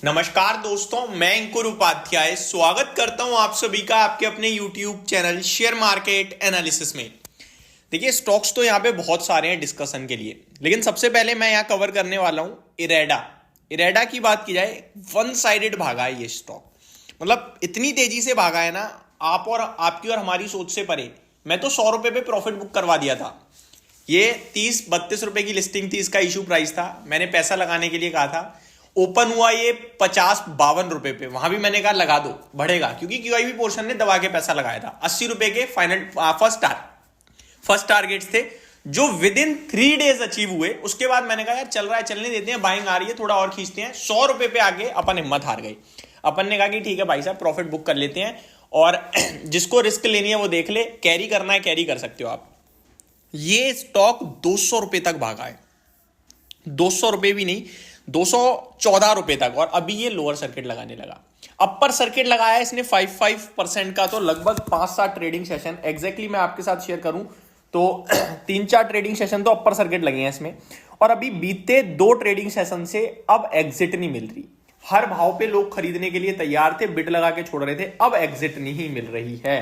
नमस्कार दोस्तों, मैं अंकुर उपाध्याय स्वागत करता हूं आप सभी का आपके अपने YouTube channel share market analysis में। देखिए, स्टॉक्स तो यहां पे बहुत सारे हैं डिस्कशन के लिए, लेकिन सबसे पहले मैं यहां कवर करने वाला हूं इरेडा की बात की जाए, वन साइडेड भागा है ये स्टॉक। मतलब इतनी तेजी से भागा है ना, आप और आपकी और हमारी सोच से परे। मैं तो 100 रुपए पे प्रॉफिट बुक करवा दिया था। ये 30-32 रुपए की लिस्टिंग थी, इसका इशू प्राइस था, मैंने पैसा लगाने के लिए कहा था। ओपन हुआ ये 50-52 रुपए पे, वहां भी मैंने कहा लगा दो, बढ़ेगा, क्योंकि क्यूआईबी पोर्शन ने दबा के पैसा लगाया था। 80 रुपए के फाइनल फर्स्ट टारगेट्स थे जो विद इन 3 डेज अचीव हुए। उसके बाद मैंने कहा यार चल रहा है, चलने देते हैं, बाइंग आ रही है, थोड़ा और खींचते हैं। 100 रुपए पे आगे अपन हिम्मत हार गए। अपन ने कहा कि ठीक है भाई साहब, प्रॉफिट बुक कर लेते हैं, और जिसको रिस्क लेनी है वो देख ले, कैरी करना है कैरी कर सकते हो आप। ये स्टॉक 200 रुपए तक भागा है, 200 रुपए भी नहीं, 214 रुपए तक, और अभी ये लोअर सर्किट लगाने लगा। अपर सर्किट लगाया इसने 5% का, तो लगभग 5-7 ट्रेडिंग सेशन एग्जैक्टली मैं आपके साथ शेयर करूं तो 3-4 ट्रेडिंग सेशन तो अपर सर्किट लगे हैं इसमें। और अभी बीते 2 ट्रेडिंग सेशन से अब एग्जिट नहीं मिल रही। हर भाव पे लोग खरीदने के लिए तैयार थे, बिड लगा के छोड़ रहे थे, अब एग्जिट नहीं मिल रही है।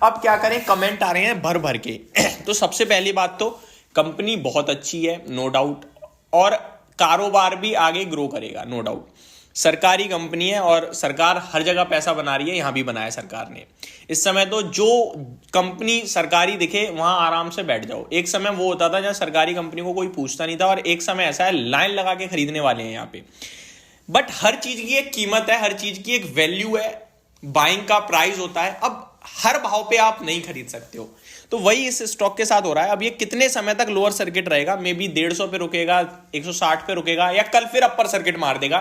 अब क्या करें, कमेंट आ रहे हैं भर भर के। तो सबसे पहली बात तो कंपनी बहुत अच्छी है, नो डाउट, और कारोबार भी आगे ग्रो करेगा, नो डाउट। सरकारी कंपनी है और सरकार हर जगह पैसा बना रही है, यहां भी बनाया सरकार ने। इस समय तो जो कंपनी सरकारी दिखे वहां आराम से बैठ जाओ। एक समय वो होता था जहां सरकारी कंपनी को कोई पूछता नहीं था, और एक समय ऐसा है लाइन लगा के खरीदने वाले हैं यहां पे। बट हर चीज की एक कीमत है, हर चीज की एक वैल्यू है, बाइंग का प्राइस होता है। अब हर भाव पे आप नहीं खरीद सकते हो, तो वही इस स्टॉक के साथ हो रहा है। अब ये कितने समय तक लोअर सर्किट रहेगा, मे बी 150 पे रुकेगा, 160 पे रुकेगा, या कल फिर अपर सर्किट मार देगा,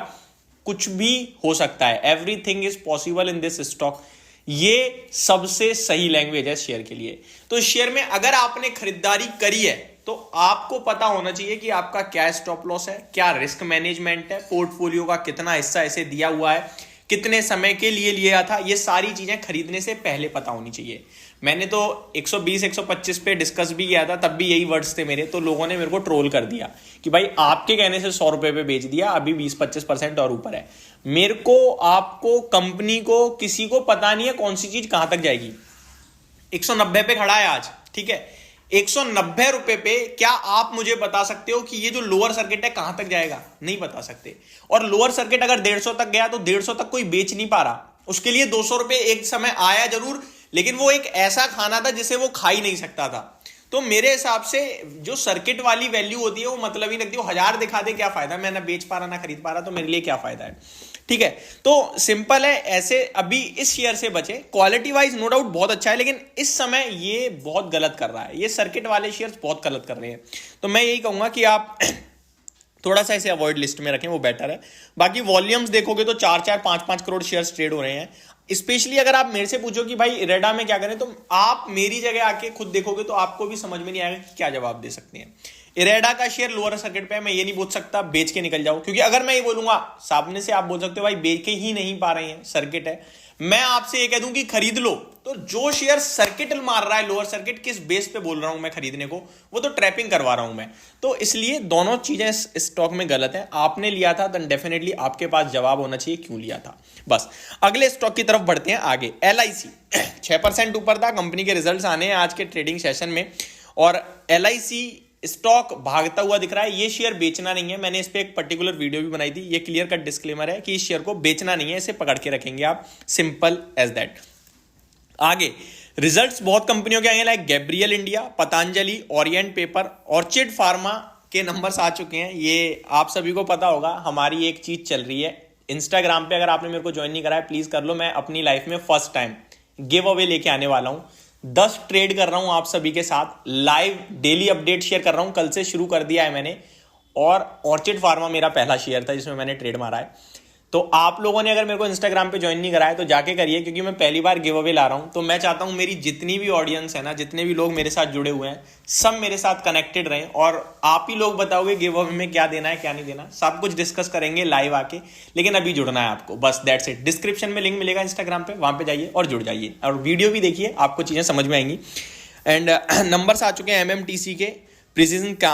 कुछ भी हो सकता है। Everything is possible in this stock. ये सबसे सही लैंग्वेज है शेयर के लिए। तो शेयर में अगर आपने खरीदारी करी है तो आपको पता होना चाहिए कि आपका क्या स्टॉप लॉस है, क्या रिस्क मैनेजमेंट है, पोर्टफोलियो का कितना हिस्सा ऐसे दिया हुआ है, कितने समय के लिए लिया था। ये सारी चीजें खरीदने से पहले पता होनी चाहिए। मैंने तो 120-125 पे डिस्कस भी किया था, तब भी यही वर्ड्स थे मेरे, तो लोगों ने मेरे को ट्रोल कर दिया कि भाई आपके कहने से 100 रुपए पे बेच दिया, अभी 20-25% और ऊपर है। मेरे को, आपको, कंपनी को, किसी को पता नहीं है कौन सी चीज कहां तक जाएगी। 190 पे खड़ा है आज, ठीक है, 190 रुपए पे क्या आप मुझे बता सकते हो कि ये जो लोअर सर्किट है कहां तक जाएगा? नहीं बता सकते। और लोअर सर्किट अगर 150 तक गया तो 150 तक कोई बेच नहीं पा रहा। उसके लिए 200 रुपए एक समय आया जरूर, लेकिन वो एक ऐसा खाना था जिसे वो खा ही नहीं सकता था। तो मेरे हिसाब से जो सर्किट वाली वैल्यू होती है वो मतलब ही रखती है। 1000 दिखा दे क्या फायदा, मैं ना बेच पा रहा ना खरीद पा रहा, तो मेरे लिए क्या फायदा है? ठीक है, तो सिंपल है। ऐसे अभी इस शेयर से बचे। क्वालिटी वाइज नो डाउट बहुत अच्छा है, लेकिन इस समय ये बहुत गलत कर रहा है। ये सर्किट वाले शेयर्स बहुत गलत कर रहे हैं। तो मैं यही कहूंगा कि आप थोड़ा सा इसे अवॉइड लिस्ट में रखें, वो बेटर है। बाकी वॉल्यूम्स देखोगे तो 4-4, 5-5 करोड़ शेयर्स ट्रेड हो रहे हैं। स्पेशली अगर आप मेरे से पूछो कि भाई इरेडा में क्या करें, तो आप मेरी जगह आके खुद देखोगे तो आपको भी समझ में नहीं आएगा कि क्या जवाब दे सकते हैं। इरेडा का शेयर लोअर सर्किट पे है, मैं ये नहीं बोल सकता बेच के निकल जाओ, क्योंकि अगर मैं ये बोलूंगा, सामने से आप बोल सकते हो भाई बेच के ही नहीं पा रहे हैं, सर्किट है। मैं आपसे ये कह दूं कि खरीद लो, तो जो शेयर सर्किट मार रहा है, लोअर सर्किट, किस बेस पे बोल रहा हूं मैं खरीदने को? वो तो ट्रैपिंग करवा रहा हूं मैं। तो इसलिए दोनों चीजें स्टॉक में गलत है। आपने लिया था तो डेफिनेटली आपके पास जवाब होना चाहिए क्यों लिया था। बस अगले स्टॉक की तरफ बढ़ते हैं आगे। LIC 6% ऊपर था, कंपनी के रिजल्ट्स आने हैं आज के ट्रेडिंग सेशन में, और LIC स्टॉक भागता हुआ दिख रहा है। ये शेयर बेचना नहीं है, मैंने इस पे एक पर्टिकुलर वीडियो भी बनाई थी। ये क्लियर कट डिस्क्लेमर है कि इस शेयर को बेचना नहीं है, इसे पकड़ के रखेंगे आप, सिंपल एज दैट। आगे रिजल्ट्स बहुत कंपनियों के आए हैं, like Gabriel India, Patanjali, Orient paper, orchid pharma के नंबर्स आ चुके हैं। ये आप सभी को पता होगा। हमारी एक चीज चल रही है इंस्टाग्राम पे, अगर आपने मेरे को ज्वाइन नहीं करा है प्लीज कर लो। मैं अपनी लाइफ में फर्स्ट टाइम गिव अवे लेके आने वाला हूं। 10 ट्रेड कर रहा हूं आप सभी के साथ, लाइव डेली अपडेट शेयर कर रहा हूं। कल से शुरू कर दिया है मैंने, और ऑर्चिड फार्मा मेरा पहला शेयर था जिसमें मैंने ट्रेड मारा है। तो आप लोगों ने अगर मेरे को इंस्टाग्राम पे ज्वाइन नहीं करा है तो जाके करिए, क्योंकि मैं पहली बार गिव अवे ला रहा हूं। तो मैं चाहता हूं मेरी जितनी भी ऑडियंस है ना, जितने भी लोग मेरे साथ जुड़े हुए हैं, सब मेरे साथ कनेक्टेड रहें, और आप ही लोग बताओगे गिव अवे में क्या देना है क्या नहीं देना। सब कुछ डिस्कस करेंगे लाइव आके, लेकिन अभी जुड़ना है आपको, बस दैट्स इट। डिस्क्रिप्शन में लिंक मिलेगा इंस्टाग्राम पे, वहां पे जाइए और जुड़ जाइए, और वीडियो भी देखिए, आपको चीजें समझ में आएंगी। एंड नंबर्स आ चुके हैं MMTC के। प्रिसीजन का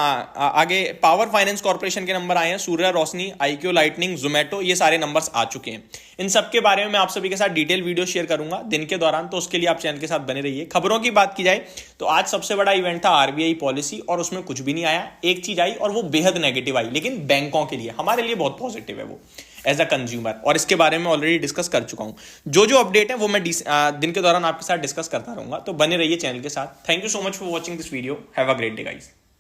आगे पावर फाइनेंस कॉर्पोरेशन के नंबर आए हैं, सूर्य रोशनी, आईक्यू लाइटनिंग, जोमेटो, ये सारे नंबर्स आ चुके हैं। इन सब के बारे में मैं आप सभी के साथ डिटेल वीडियो शेयर करूंगा दिन के दौरान, तो उसके लिए आप चैनल के साथ बने रहिए। खबरों की बात की जाए तो आज सबसे बड़ा इवेंट था आरबीआई पॉलिसी, और उसमें कुछ भी नहीं आया। एक चीज आई और वो बेहद नेगेटिव आई, लेकिन बैंकों के लिए, हमारे लिए बहुत पॉजिटिव है वो एज अ कंज्यूमर, और इसके बारे में ऑलरेडी डिस्कस कर चुका हूं। जो जो अपडेट है वो मैं दिन के दौरान आपके साथ डिस्कस करता रहूंगा, तो बने रहिए चैनल के साथ। Thank you so much for watching this video. Have a great day guys.